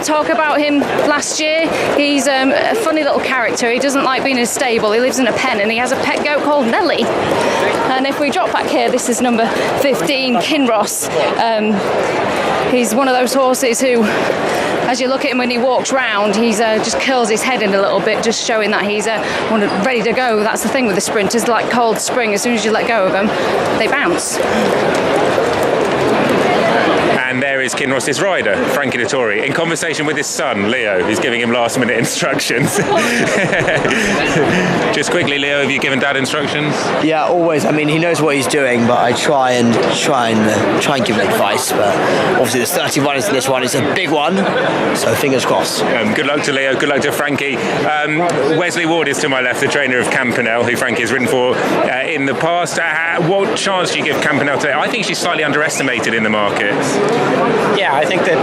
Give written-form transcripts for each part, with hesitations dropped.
talk about him last year. He's a funny little character. He doesn't like being in a stable. He lives in a pen and he has a pet goat called Nelly. And if we drop back here, this is number 15, Kinross. He's one of those horses who, as you look at him when he walks round, he's just curls his head in a little bit, just showing that he's ready to go. That's the thing with the sprinters, like cold spring. As soon as you let go of them, they bounce. And there is Kinross's rider, Frankie Dettori, in conversation with his son, Leo, who's giving him last-minute instructions. Just quickly, Leo, have you given Dad instructions? Yeah, always. I mean, he knows what he's doing, but I try and give him advice. But obviously, there's 30 runners in this one. It's a big one, so fingers crossed. Good luck to Leo. Good luck to Frankie. Wesley Ward is to my left, the trainer of Campanelle, who Frankie has ridden for in the past. What chance do you give Campanelle today? I think she's slightly underestimated in the market. Yeah, I think that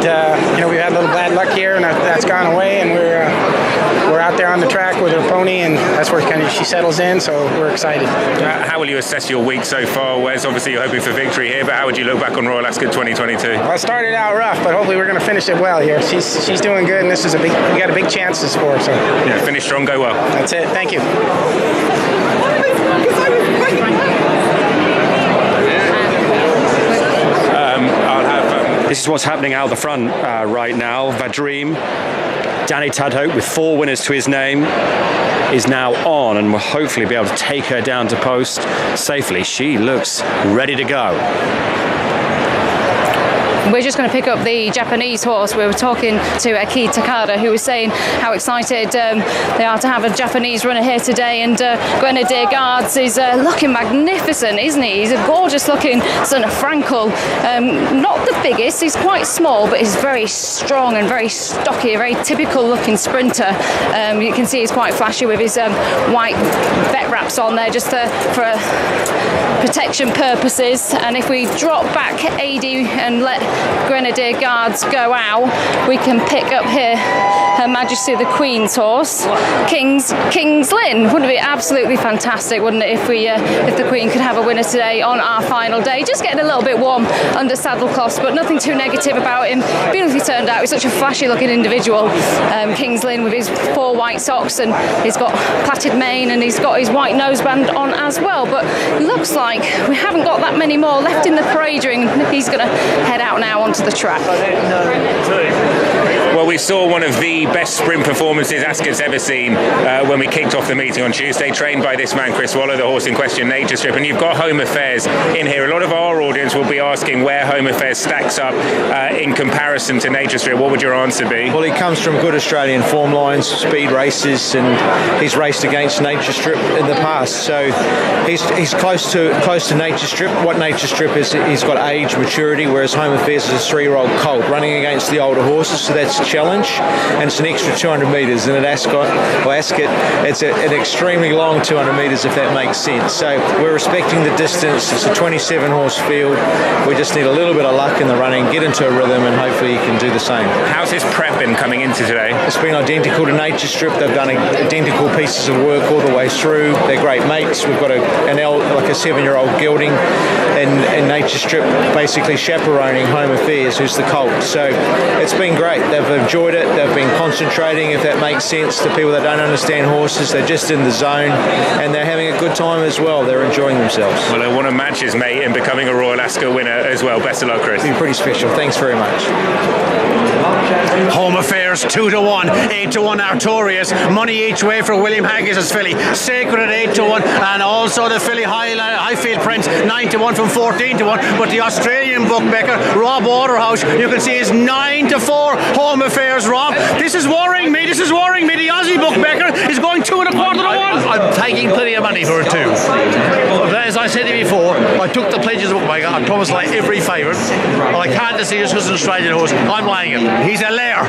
we've had a little bad luck here, and that's gone away, and we're out there on the track with her pony, and that's where kind of she settles in. So we're excited. How will you assess your week so far, Wes? Obviously, you're hoping for victory here, but how would you look back on Royal Ascot 2022? Well, it started out rough, but hopefully we're going to finish it well here. She's doing good, and this is we got a big chances for her. So yeah, finish strong, go well. That's it. Thank you. This is what's happening out the front right now. Vadrim, Danny Tadhope, with 4 winners to his name, is now on and will hopefully be able to take her down to post safely. She looks ready to go. We're just going to pick up the Japanese horse. We were talking to Aki Takada, who was saying how excited they are to have a Japanese runner here today. And Grenadier Guards is looking magnificent, isn't he? He's a gorgeous looking son of Frankel. Not the biggest, he's quite small, but he's very strong and very stocky, a very typical looking sprinter. You can see he's quite flashy with his white vet wraps on there, just for protection purposes. And if we drop back AD and let Grenadier Guards go out, we can pick up here Her Majesty the Queen's horse, King's Lynn. Wouldn't it be absolutely fantastic, wouldn't it, if the Queen could have a winner today on our final day? Just getting a little bit warm under saddlecloths, but nothing too negative about him. Beautifully turned out. He's such a flashy looking individual. King's Lynn with his 4 white socks, and he's got plaited mane, and he's got his white noseband on as well. But looks like we haven't got that many more left in the parade ring. He's going to head out now onto the track. Well, we saw one of the best sprint performances Ascot's ever seen when we kicked off the meeting on Tuesday, trained by this man, Chris Waller, the horse in question, Nature Strip. And you've got Home Affairs in here. A lot of our audience will be asking where Home Affairs stacks up in comparison to Nature Strip. What would your answer be? Well, he comes from good Australian form lines, speed races, and he's raced against Nature Strip in the past. So he's close to Nature Strip. What Nature Strip is, he's got age, maturity, whereas Home Affairs is a 3-year-old colt running against the older horses. So that's a challenge, and it's an extra 200 metres. And at Ascot, it's an extremely long 200 metres, if that makes sense. So we're respecting the distance. It's a 27 horse field. We just need a little bit of luck in the running, get into a rhythm, and hopefully he can do the same. How's his prep been coming into today? It's been identical to Nature Strip. They've done identical pieces of work all the way through. They're great mates. We've got a 7-year-old gelding and Nature Strip basically chaperoning Home Affairs, who's the colt. So it's been great. They've enjoyed it. They've been concentrating, if that makes sense to people that don't understand horses. They're just in the zone, and they're having a good time as well. They're enjoying themselves. Well, they want to match his mate in becoming a Royal Ascot winner as well. Best of luck, Chris. It's been pretty special. Thanks very much. Home Affairs 2-1, 8-1 Artorias, money each way for William Haggis's filly. Sacred at 8-1, and also the filly Highfield Prince 9-1 from 14-1. But the Australian bookmaker Rob Waterhouse, you can see, is 9-4. Home Affairs, Rob. This is worrying me. The Aussie bookmaker is going 2 1/4 to 1. I'm taking plenty of money for it too. As I said to you before, I took the pledges of the bookmaker. I promised like every favourite. Well, I can't just see this because it's an Australian horse. I'm laying it. He's a lair.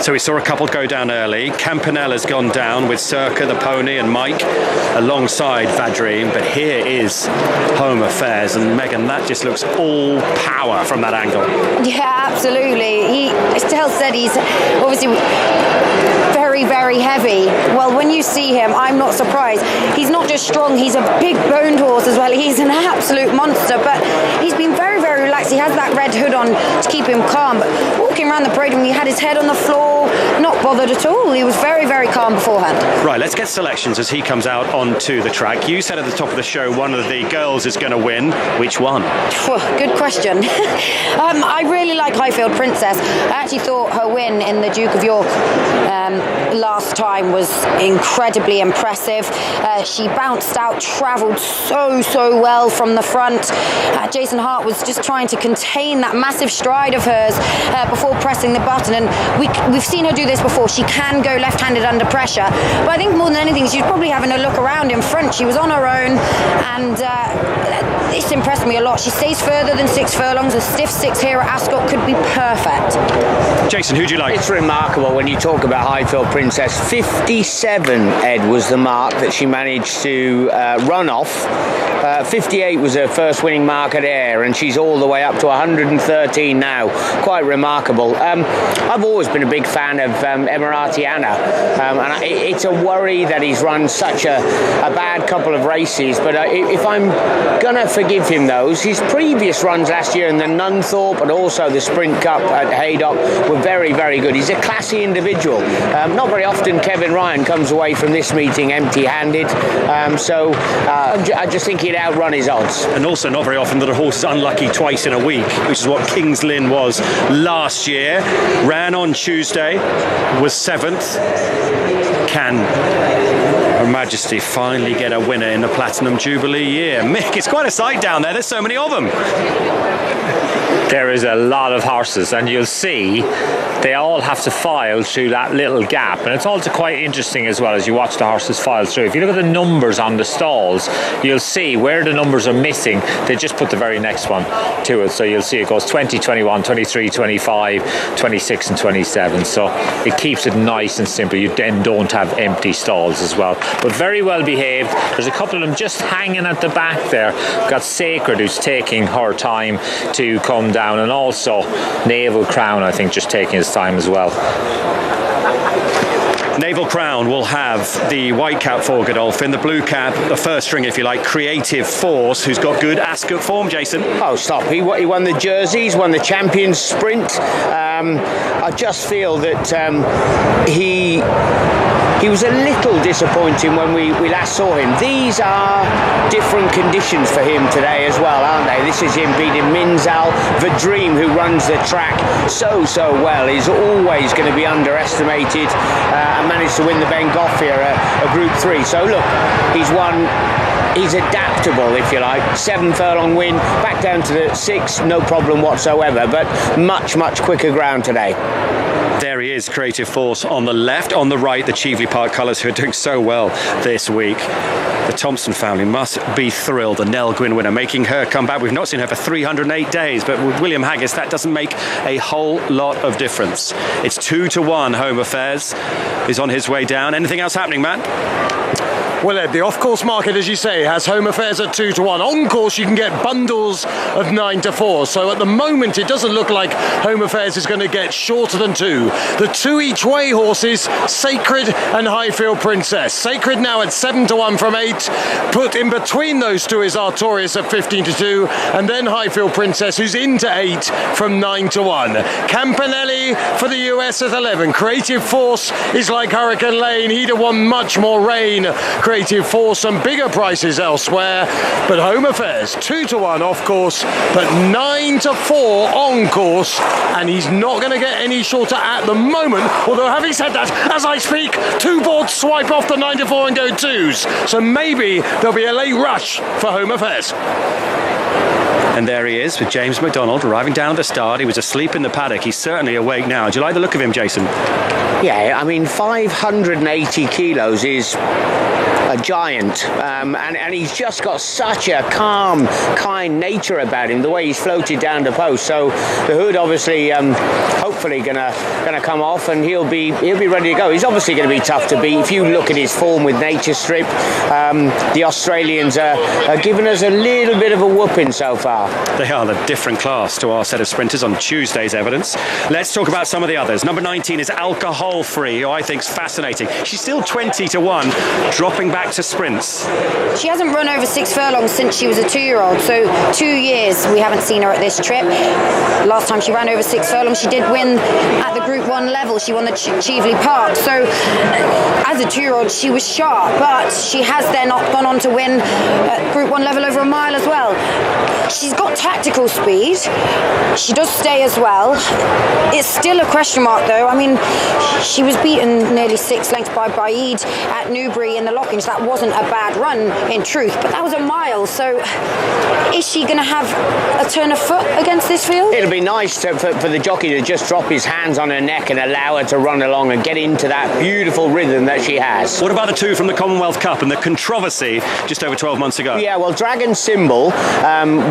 So we saw a couple go down early. Campanelle has gone down with Circa, the pony, and Mike alongside Vadrim. But here is Home Affairs. And Megan, that just looks all power from that angle. Yeah, absolutely. He still said he's obviously very, very heavy. Well, when you see him, I'm not surprised. He's not just strong, he's a big boned horse as well. He's an absolute monster. But he's been very, very relaxed. He has that red hood on to keep him calm, but walking around the podium, he had his head on the floor, not bothered at all. He was very, very calm beforehand. Right, let's get selections as he comes out onto the track. You said at the top of the show one of the girls is going to win. Which one? Good question. I really like Highfield Princess. I actually thought her win in the Duke of York last time was incredibly impressive. She bounced out, travelled so well from the front. Jason Hart was just trying to contain that massive stride of hers before pressing the button, and we've seen her do this before. She can go left-handed under pressure, but I think more than anything she's probably having a look around in front. She was on her own, and this impressed me a lot. She stays further than 6 furlongs. A stiff 6 here at Ascot could be perfect. Jason, who do you like? It's remarkable when you talk about Highfield Princess. 57, Ed, was the mark that she managed to run off. 58 was her first winning mark at Ayr, and she's all the way up to 113 now. Quite remarkable. I've always been a big fan of Emirati Anna, and it's a worry that he's run such a bad couple of races, but if I'm gonna forgive him those, his previous runs last year in the Nunthorpe and also the Sprint Cup at Haydock were very, very good. He's a classy individual. Not very often Kevin Ryan comes away from this meeting empty-handed, so I just think he'd outrun his odds. And also not very often that a horse is unlucky twice in a week, which is what King's Lynn was last year. Ran on Tuesday, was 7th. Can Her Majesty finally get a winner in the Platinum Jubilee year? Mick, it's quite a sight down there. There's so many of them. There is a lot of horses, and you'll see they all have to file through that little gap, and it's also quite interesting as well as you watch the horses file through. If you look at the numbers on the stalls, you'll see where the numbers are missing, they just put the very next one to it. So you'll see it goes 20, 21, 23, 25, 26 and 27. So it keeps it nice and simple. You then don't have empty stalls as well, but very well behaved. There's a couple of them just hanging at the back there. We've got Sacred, who's taking her time to come down, and also Naval Crown, I think, just taking his time as well. Naval Crown will have the white cap for Godolphin, the blue cap, the first string, if you like, Creative Force, who's got good Ascot form, Jason. Oh, stop. He won the jerseys, won the Champions Sprint. I just feel that he was a little disappointing when we last saw him. These are different conditions for him today as well, aren't they? This is him beating Minzal. Vadream, who runs the track so well, is always going to be underestimated, and managed to win the Ben Goffey, a Group 3. So look, he's adaptable, if you like. 7 furlong win, back down to the 6, no problem whatsoever, but much quicker ground today. There he is, Creative Force on the left. On the right, the Cheveley Park colours, who are doing so well this week. The Thompson family must be thrilled. The Nell Gwyn winner making her comeback. We've not seen her for 308 days, but with William Haggis, that doesn't make a whole lot of difference. It's 2-1. Home Affairs is on his way down. Anything else happening, Matt? Well, Ed, the off-course market, as you say, has Home Affairs at 2-1. On course, you can get bundles of 9-4. So at the moment, it doesn't look like Home Affairs is going to get shorter than 2. The 2 each way horses, Sacred and Highfield Princess. Sacred now at 7-1 from 8. Put in between those two is Artorias at 15-2, and then Highfield Princess, who's into 8 from 9-1. Campanelli for the US at 11. Creative Force is like Hurricane Lane. He'd have won much more rain. Creative Force, some bigger prices elsewhere, but Home Affairs 2-1 off course, but 9-4 on course, and he's not going to get any shorter at the moment. Although, having said that, as I speak, 2 boards swipe off the 9-4 and go 2s, so maybe there'll be a late rush for Home Affairs. And there he is with James McDonald arriving down at the start. He was asleep in the paddock. He's certainly awake now. Do you like the look of him, Jason? Yeah, I mean, 580 kilos is a giant, and he's just got such a calm, kind nature about him, the way he's floated down the post. So the hood obviously hopefully gonna come off, and he'll be ready to go. He's obviously going to be tough to beat. If you look at his form with Nature Strip, the Australians are giving us a little bit of a whooping so far. They are the different class to our set of sprinters on Tuesday's evidence. Let's talk about some of the others. Number 19 is Alcohol Free, who I think's fascinating. She's still 20-1, dropping back back to sprints? She hasn't run over 6 furlongs since she was a 2-year-old, so 2 years we haven't seen her at this trip. Last time she ran over 6 furlongs, she did win at the Group 1 level. She won the Cheveley Park, so as a 2-year-old she was sharp, but she has then gone on to win at Group 1 level over a mile as well. She's got tactical speed. She does stay as well. It's still a question mark though. I mean, she was beaten nearly 6 lengths by Baid at Newbury in the Lockings. That wasn't a bad run in truth, but that was a mile. So is she going to have a turn of foot against this field? It'll be nice for the jockey to just drop his hands on her neck and allow her to run along and get into that beautiful rhythm that she has. What about the two from the Commonwealth Cup and the controversy just over 12 months ago? Yeah, well, Dragon Symbol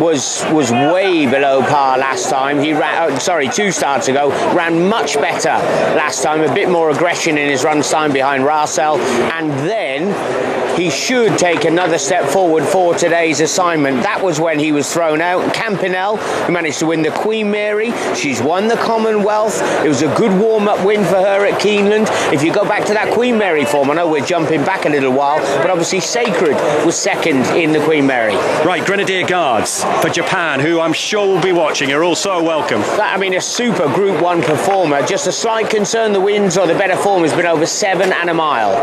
was way below par last time. He ran, 2 starts ago, ran much better last time, a bit more aggression in his run time behind Rarsell, and then he should take another step forward for today's assignment. That was when he was thrown out. Campanelle, who managed to win the Queen Mary, she's won the Commonwealth. It was a good warm-up win for her at Keeneland. If you go back to that Queen Mary form, I know we're jumping back a little while, but obviously Sacred was second in the Queen Mary. Right, Grenadier Guards for Japan, who I'm sure will be watching, are also welcome. I mean, a super Group 1 performer. Just a slight concern, the wins or the better form has been over 7 and a mile.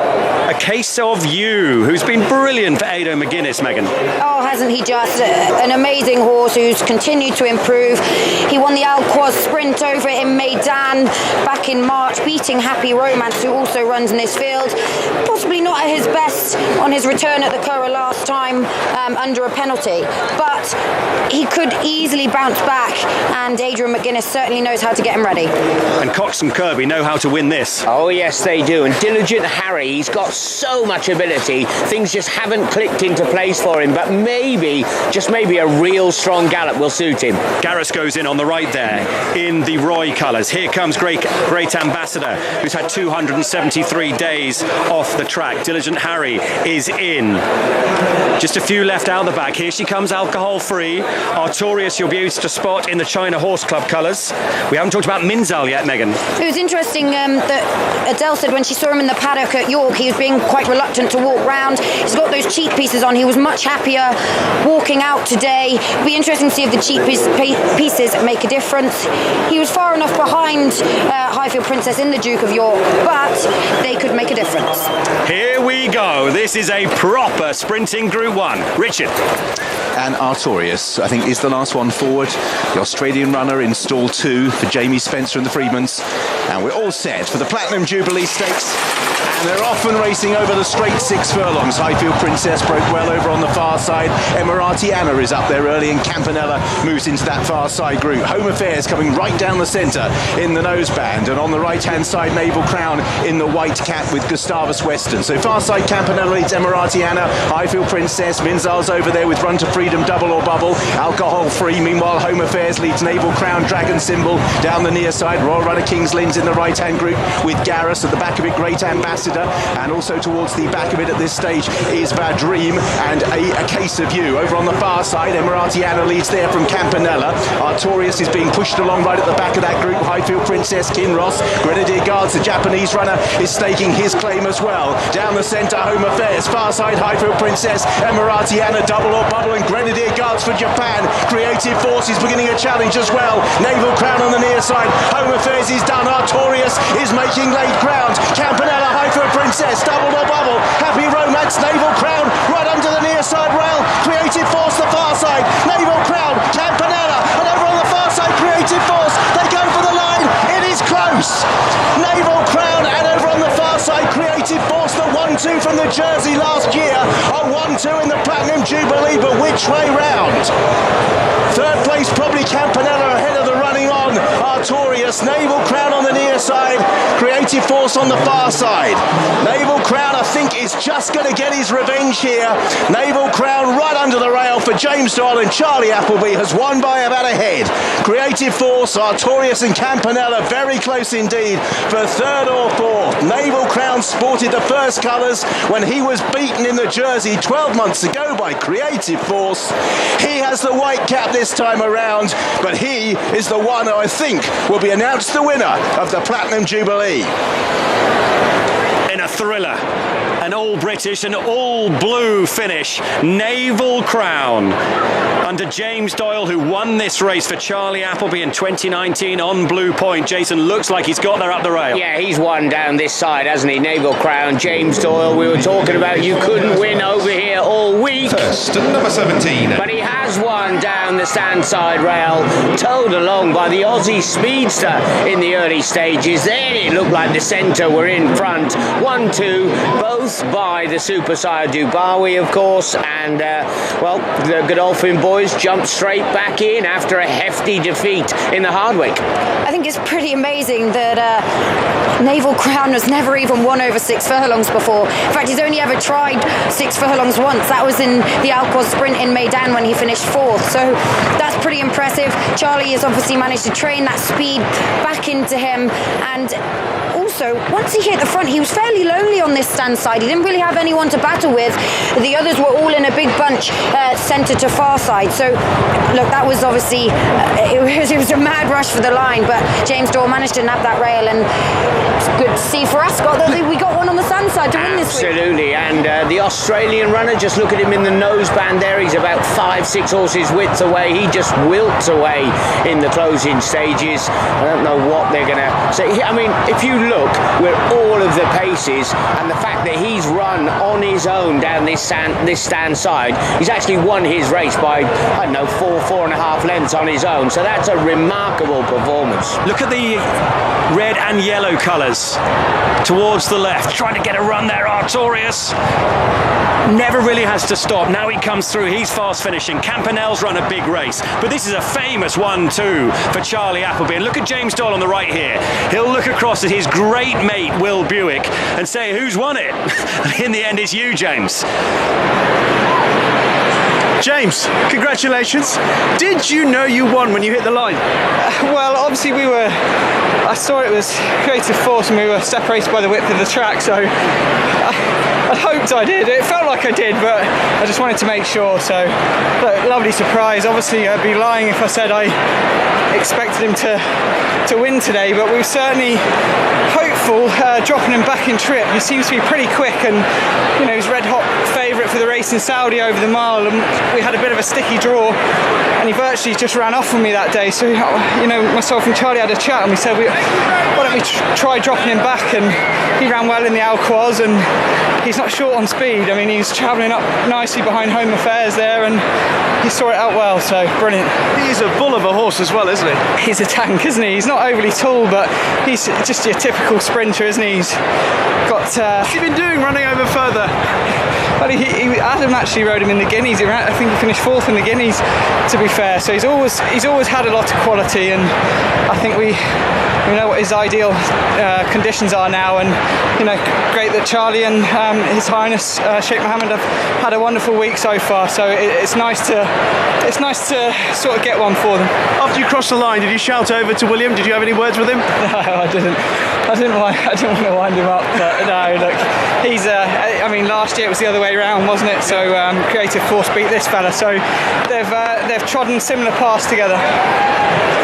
A Case of You, who's been brilliant for Ado McGuinness, Megan. Oh, hasn't he just? An amazing horse who's continued to improve. He won the Alquoz sprint over in Meydan back in March, beating Happy Romance, who also runs in this field. Possibly not at his best on his return at the Curragh last time under a penalty, but he could easily bounce back, and Adrian McGuinness certainly knows how to get him ready. And Cox and Kirby know how to win this. Oh yes, they do. And Diligent Harry, he's got so much ability. Things just haven't clicked into place for him, but maybe, just maybe, a real strong gallop will suit him. Garrus goes in on the right there in the Roy colours. Here comes Great Ambassador, who's had 273 days off the track. Diligent Harry is in. Just a few left out the back. Here she comes, alcohol free. Artorias you'll be able to spot in the China Horse Club colours. We haven't talked about Minzal yet, Megan. It was interesting that Adele said when she saw him in the paddock at York, he was being quite reluctant to walk round. He's got those cheek pieces on. He was much happier walking out today. It'll be interesting to see if the cheek pieces make a difference. He was far enough behind Highfield Princess in the Duke of York, but they could make a difference. Here we go. This is a proper sprinting Group 1. Richard. And Artorias, I think, is the last one forward. The Australian runner in stall 2 for Jamie Spencer and the Freedmans. And we're all set for the Platinum Jubilee Stakes. And they're off and racing over the straight 6 furlongs. Highfield Princess broke well over on the far side. Emirati Anna is up there early, and Campanella moves into that far side group. Home Affairs coming right down the centre in the noseband. And on the right-hand side, Naval Crown in the white cap with Gustavus Western. So far side, Campanella leads Emirati Anna. Highfield Princess, Minzal's over there with Run to Freedom, Double or Bubble, Alcohol Free. Meanwhile, Home Affairs leads Naval Crown, Dragon Symbol down the near side. Royal Runner King's Lynn's in the right-hand group with Garrus at the back of it, Great Ambassador. And also towards the back of it at this stage is Vadream and a Case of You. Over on the far side, Emirati Anna leads there from Campanella. Artorias is being pushed along right at the back of that group. Highfield Princess, Kinross, Grenadier Guards, the Japanese runner, is staking his claim as well. Down the centre, Home Affairs. Far side, Highfield Princess, Emirati Anna, Double or Bubble, and Grenadier Guards for Japan. Creative Forces beginning a challenge as well. Naval Crown on the near side. Home Affairs is done. Artorias is making late ground. Campanella, Highfield Princess, Double or Bubble, Happy Romance, Naval Crown right under the near side rail. Creative Force the far side. Naval Crown, Campanella, and over on the far side, Creative Force. They go for the line. It is close. Naval Crown, and over on the far side, Creative Force, the 1-2 from the Jersey last year. A 1-2 in the Platinum Jubilee, but which way round? Third place, probably Campanella ahead of the running on. Artorias, Naval Crown on the near side, Creative Force on the far side. Naval Crown, I think, is just going to get his revenge here. Naval Crown right under the rail for James Doyle, and Charlie Appleby has won by about a head. Creative Force, Artorias and Campanella very close indeed for third or fourth. Naval Crown sported the first colours when he was beaten in the Jersey 12 months ago by Creative Force. He has the white cap this time around, but he is the one who I think will be announced the winner of the Platinum Jubilee. a thriller. An all-British and all-blue finish. Naval Crown under James Doyle, who won this race for Charlie Appleby in 2019 on Blue Point. Jason, looks like he's got there up the rail. Yeah, he's won down this side, hasn't he? Naval Crown, James Doyle. We were talking about you couldn't win over here all week. First, number 17. But he has won down the stand side rail, towed along by the Aussie Speedster in the early stages. Then it looked like the centre were in front. 1-2, both by the Super Sire Dubawi, of course. And, well, the Godolphin boys jumped straight back in after a hefty defeat in the Hardwick. I think it's pretty amazing that Naval Crown has never even won over 6 furlongs before. In fact, he's only ever tried 6 furlongs once. That was in the ASCOT Sprint in Meydan when he finished 4th. So that's pretty impressive. Charlie has obviously managed to train that speed back into him, and also once he hit the front, he was fairly lonely on this stand side. He didn't really have anyone to battle with. The others were all in a big bunch, centre to far side. So look, that was obviously it was a mad rush for the line, but James Doyle managed to nab that rail, and it's good to see for Ascot that we got one on the sand side to win this week. Absolutely, and the Australian runner, just look at him in the noseband there. He's about 5-6 horses width away. He just wilts away in the closing stages. I don't know what they're going to say. I mean, if you look where all of the paces, and the fact that he's run on his own down this stand side, he's actually won his race by, I don't know, 4.5 lengths on his own. So that's a remarkable performance. Look at the red and yellow colours towards the left, trying to get a run there. Artorius never really has to stop. Now he comes through, he's fast finishing. Campanelle's run a big race, but this is a famous 1-2 for Charlie Appleby. And look at James Doyle on the right here. He'll look across at his great mate Will Buick and say, who's won it? In the end, it's you, James. James, congratulations. Did you know you won when you hit the line? Well, obviously I saw it was creative force and we were separated by the width of the track, so I hoped I did. It felt like I did, but I just wanted to make sure. So, look, lovely surprise. Obviously, I'd be lying if I said I expected him to win today, but we were certainly hopeful dropping him back in trip. He seems to be pretty quick, and you know, he's red hot favourite for the race in Saudi over the mile, and we had a bit of a sticky draw, and he virtually just ran off on me that day. So, you know, myself and Charlie had a chat, and we said, why don't we try dropping him back? And he ran well in the Al-Quoz, and he's not short on speed. I mean, he's travelling up nicely behind Home Affairs there, and he saw it out well, so brilliant. He's a bull of a horse as well, isn't he? He's a tank, isn't he? He's not overly tall, but he's just your typical sprinter, isn't he? He's got... What's he been doing running over further? Well, Adam actually rode him in the Guineas. I think he finished 4th in the Guineas, to be fair. So he's always had a lot of quality, and I think we know what his ideal conditions are now. And you know, great that Charlie and His Highness Sheikh Mohammed have had a wonderful week so far. So it's nice to sort of get one for them. After you crossed the line, did you shout over to William? Did you have any words with him? No, I didn't. I didn't want to wind him up, but no, look, he's. I mean, last year it was the other way around, wasn't it? So Creative Force beat this fella. So they've trodden similar paths together.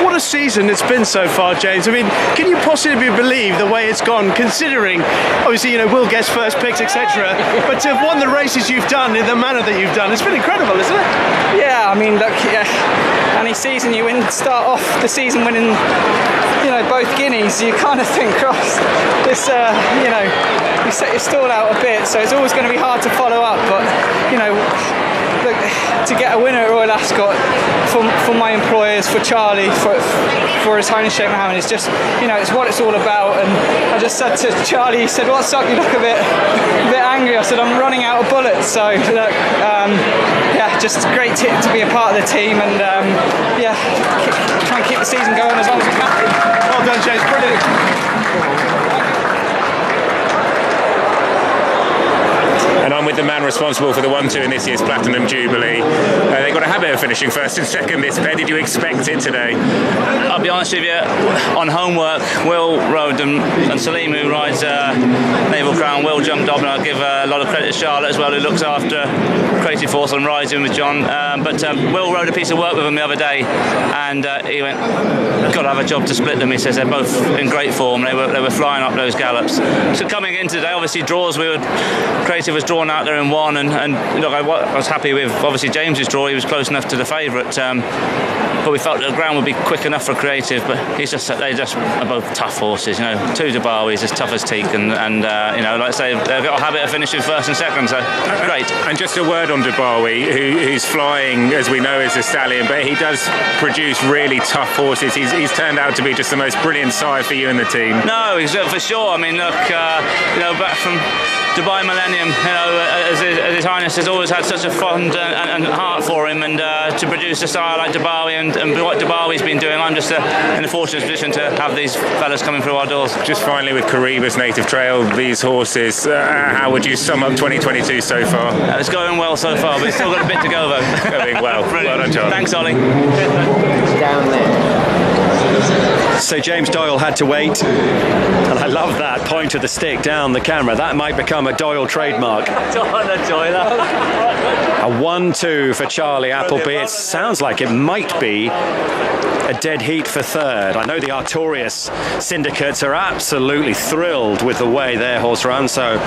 What a season it's been so far, James. I mean, can you possibly believe the way it's gone, considering, obviously, you know, Will gets first picks, etc. But to have won the races you've done in the manner that you've done, it's been incredible, isn't it? Yeah, I mean, look, any season you start off the season winning, you know, both Guineas, you kind of think, cross, this, you know, you set your stall out a bit, so it's always going to be hard to follow up, but, you know, look, to get a winner at Royal Ascot for my employers, for Charlie, for His Highness Sheikh Mohammed, it's just, you know, it's what it's all about. And I just said to Charlie, he said, "What's up? You look a bit angry." I said, "I'm running out of bullets." So look, yeah, just great to be a part of the team, and yeah, try and keep the season going as long as we can. Well done, James. Brilliant. And I'm with the man responsible for the 1-2 in this year's Platinum Jubilee. They got a habit of finishing first and second this pair. Did you expect it today? I'll be honest with you, on homework, Will rode and Salim, who rides Naval Crown, Will jumped up, and I'll give a lot of credit to Charlotte as well, who looks after Creative Force and rides in with John. But Will rode a piece of work with him the other day, and he went, got to have a job to split them. He says they're both in great form. They were flying up those gallops. So coming in today, obviously draws, Creative was drawn out there in one, and look, I was happy with obviously James's draw. He was close enough to the favourite, but we felt that the ground would be quick enough for Creative. But they just are both tough horses. You know, 2 Dubawi's as tough as teak, and you know, like I say, they've got a habit of finishing first and second. So great. And just a word on Dubawi, who's flying, as we know, as a stallion, but he does produce really tough horses. He's turned out to be just the most brilliant sire for you and the team. No, for sure. I mean, look, you know, back from Dubai Millennium, you know, as His Highness has always had such a fond and heart for him, and to produce a sire like Dubawi and what Dubawi's been doing, I'm just in a fortunate position to have these fellas coming through our doors. Just finally, with Kariba's Native Trail, these horses, how would you sum up 2022 so far? It's going well so far, but it's still got a bit to go though. Going well. Well done, John. Thanks, Ollie. Down there. So James Doyle had to wait, and I love that point of the stick down the camera. That might become a Doyle trademark. A 1-2 for Charlie Appleby. It sounds like it might be a dead heat for third. I know the Artorias syndicates are absolutely thrilled with the way their horse runs, so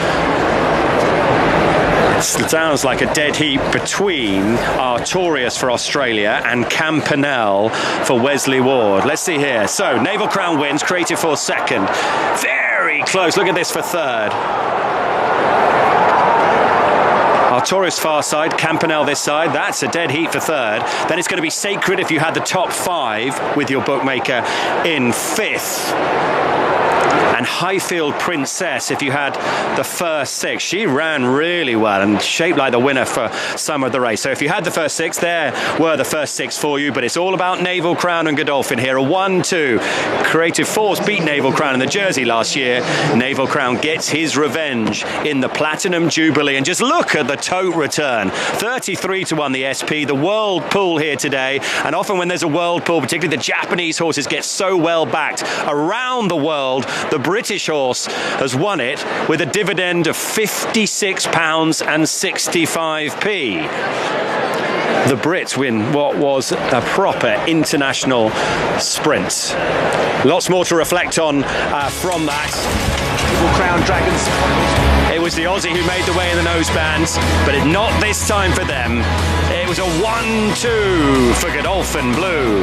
it sounds like a dead heat between Artorias for Australia and Campanelle for Wesley Ward. Let's see here. So Naval Crown wins, Creative Force second. Very close. Look at this for third. Artorias far side, Campanelle this side. That's a dead heat for third. Then it's going to be Sacred if you had the top 5 with your bookmaker in 5th. And Highfield Princess if you had the first 6. She ran really well and shaped like the winner for some of the race. So if you had the first 6, there were the first 6 for you, but it's all about Naval Crown and Godolphin here. A 1-2. Creative Force beat Naval Crown in the Jersey last year. Naval Crown gets his revenge in the Platinum Jubilee, and just look at the tote return. 33-1 the SP, the world pool here today, and often when there's a world pool, particularly the Japanese horses get so well backed around the world. The British horse has won it with a dividend of £56.65. The Brits win what was a proper international sprint. Lots more to reflect on from that. Crown Dragons. It was the Aussie who made the way in the nosebands, but not this time for them. It was a 1-2 for Godolphin Blue.